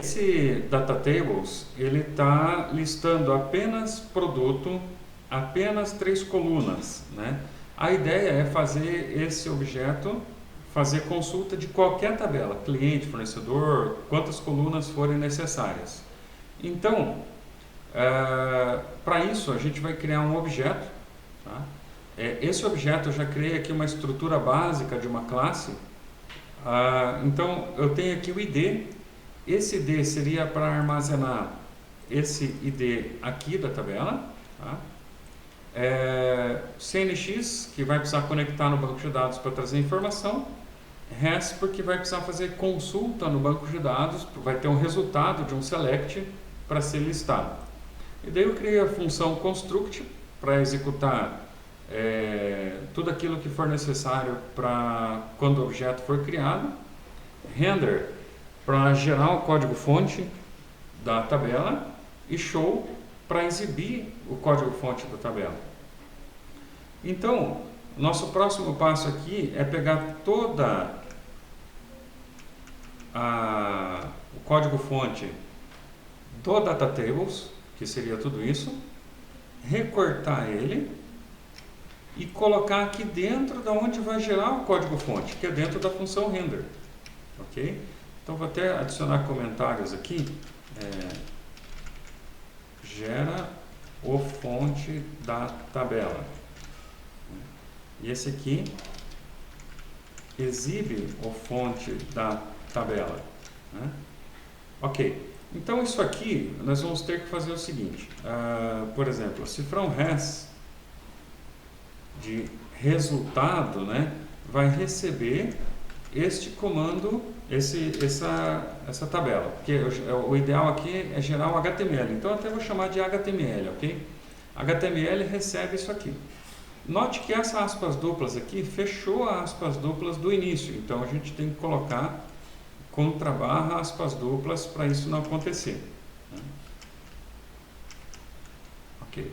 Esse Data Tables, ele está listando apenas produto, apenas 3 colunas, né? A ideia é fazer esse objeto, fazer consulta de qualquer tabela, cliente, fornecedor, quantas colunas forem necessárias. Então, para isso a gente vai criar um objeto, tá? Esse objeto eu já criei aqui uma estrutura básica de uma classe. Então eu tenho aqui o ID. Esse ID seria para armazenar esse ID aqui da tabela, tá? CNX, que vai precisar conectar no banco de dados para trazer informação. REST, porque vai precisar fazer consulta no banco de dados, vai ter um resultado de um select para ser listado. E daí eu criei a função construct para executar tudo aquilo que for necessário para quando o objeto for criado. Render para gerar o código-fonte da tabela e show para exibir o código-fonte da tabela. Então, nosso próximo passo aqui é pegar toda o código-fonte do Data Tables, que seria tudo isso, recortar ele e colocar aqui dentro da onde vai gerar o código-fonte, que é dentro da função render. Ok? Então vou até adicionar comentários aqui. Gera o fonte da tabela. E esse aqui exibe o fonte da tabela, né? Ok. Então isso aqui nós vamos ter que fazer o seguinte. Por exemplo, cifrão res de resultado, né, vai receber este comando, essa tabela, porque o ideal aqui é gerar o HTML, então até vou chamar de HTML, ok? HTML recebe isso aqui. Note que essa aspas duplas aqui fechou as aspas duplas do início, então a gente tem que colocar contrabarra aspas duplas para isso não acontecer, né? Ok.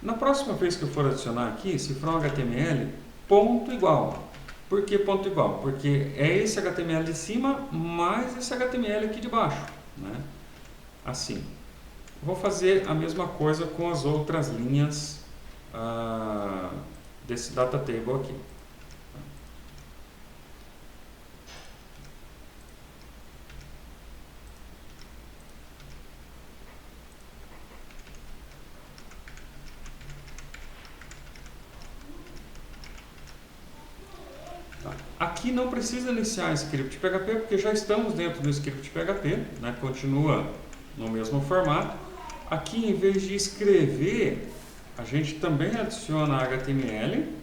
Na próxima vez que eu for adicionar aqui, cifrão HTML, ponto igual. Por que ponto igual? Porque é esse HTML de cima mais esse HTML aqui de baixo, né? Assim. Vou fazer a mesma coisa com as outras linhas desse data table aqui. Aqui não precisa iniciar script PHP, porque já estamos dentro do script PHP, né? Continua no mesmo formato. Aqui, em vez de escrever, a gente também adiciona HTML.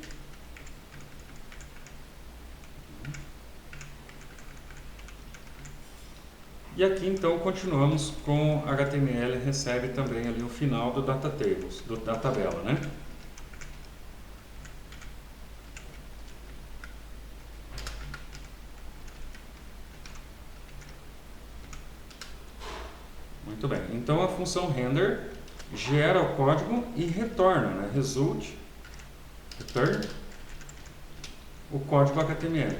E aqui, então, continuamos com HTML, recebe também ali o final do data tables, da tabela, né? Muito bem, então a função render gera o código e retorna, né? Result, return, o código HTML.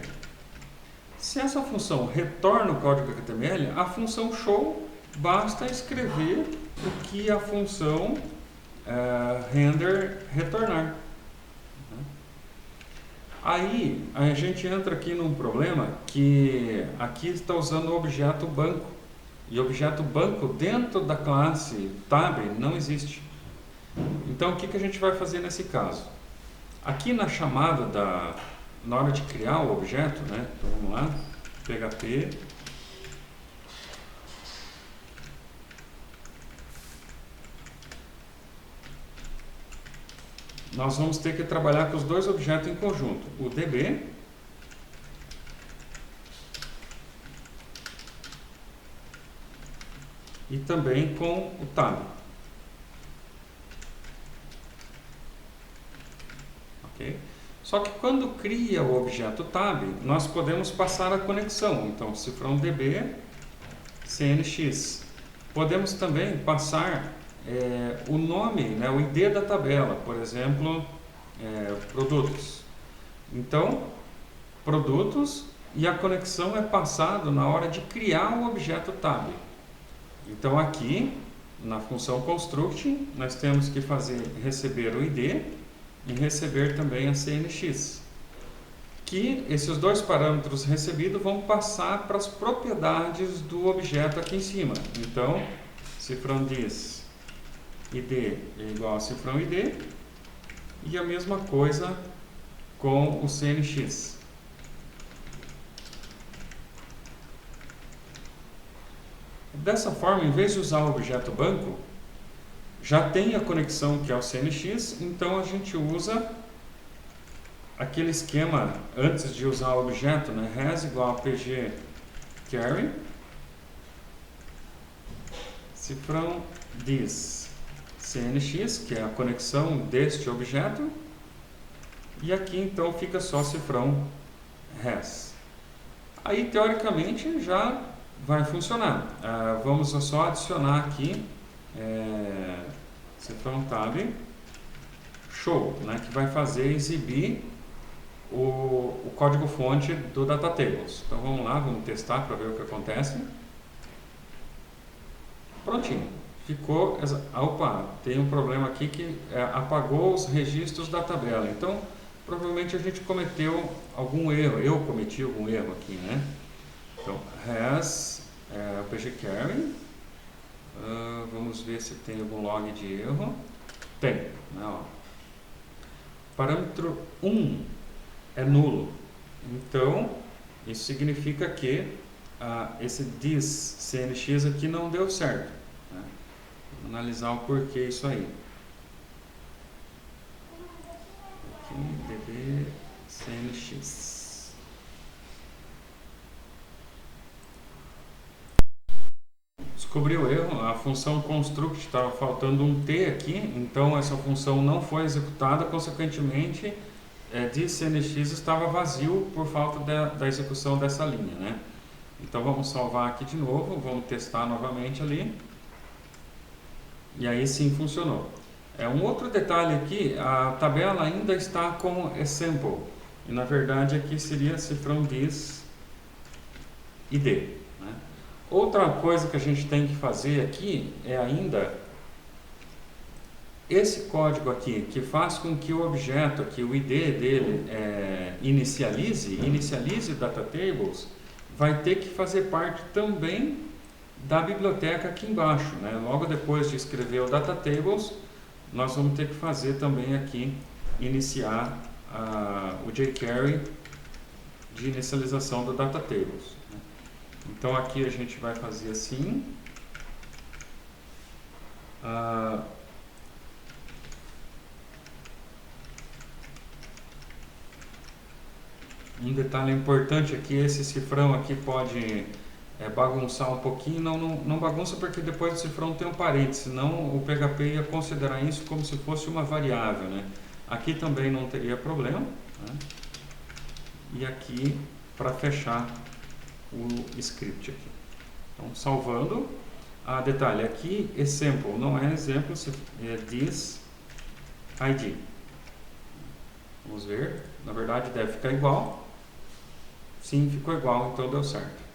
Se essa função retorna o código HTML, a função show basta escrever o que a função render retornar. Aí a gente entra aqui num problema que aqui está usando o objeto banco. E objeto banco dentro da classe tab não existe. Então o que a gente vai fazer nesse caso? Aqui na chamada na hora de criar o objeto, né? Então vamos lá, PHP nós vamos ter que trabalhar com os dois objetos em conjunto, o DB e também com o tab. Ok? Só que quando cria o objeto tab, nós podemos passar a conexão. Então, cifrão DB, CNX. Podemos também passar o nome, né, o ID da tabela, por exemplo, produtos. Então, produtos, e a conexão é passado na hora de criar o objeto tab. Então aqui, na função construct, nós temos que receber o ID e receber também a CNX. Que esses dois parâmetros recebidos vão passar para as propriedades do objeto aqui em cima. Então, cifrão diz id é igual a cifrão id, e a mesma coisa com o CNX. Dessa forma, em vez de usar o objeto banco, já tem a conexão que é o CNX, então a gente usa aquele esquema antes de usar o objeto, né? Res igual a pg carry, cifrão diz CNX, que é a conexão deste objeto, e aqui então fica só cifrão res. Aí teoricamente já vai funcionar. Vamos só adicionar aqui cifrão tab show, né, que vai exibir o código fonte do DataTables. Então vamos lá, vamos testar para ver o que acontece. Prontinho. Ficou. Opa, tem um problema aqui que apagou os registros da tabela. Então provavelmente a gente cometeu algum erro. Eu cometi algum erro aqui, né? Então res pgcarry. Vamos ver se tem algum log de erro. Tem, né, ó. Parâmetro 1 é nulo. Então, isso significa que esse dis CNX aqui não deu certo, né? Vamos analisar o porquê isso aí. Aqui, db CNX. Descobri o erro, a função construct estava faltando um T aqui, então essa função não foi executada, consequentemente diz CNX estava vazio por falta da execução dessa linha, né? Então vamos salvar aqui de novo, vamos testar novamente ali, e aí sim funcionou. Um outro detalhe aqui, a tabela ainda está como example, e na verdade aqui seria cifrão diz id. Outra coisa que a gente tem que fazer aqui é ainda esse código aqui, que faz com que o objeto aqui, o ID dele inicialize o DataTables, vai ter que fazer parte também da biblioteca aqui embaixo, né? Logo depois de escrever o DataTables, nós vamos ter que fazer também aqui, iniciar o jQuery de inicialização do DataTables. Então aqui a gente vai fazer assim. Um detalhe importante aqui, esse cifrão aqui pode bagunçar um pouquinho. Não bagunça porque depois do cifrão tem um parênteses, senão o PHP ia considerar isso como se fosse uma variável, né? Aqui também não teria problema, né? E aqui para fechar o script aqui. Então, salvando. Detalhe, aqui example não é exemplo, é diz id. Vamos ver. Na verdade deve ficar igual. Sim, ficou igual, então deu certo.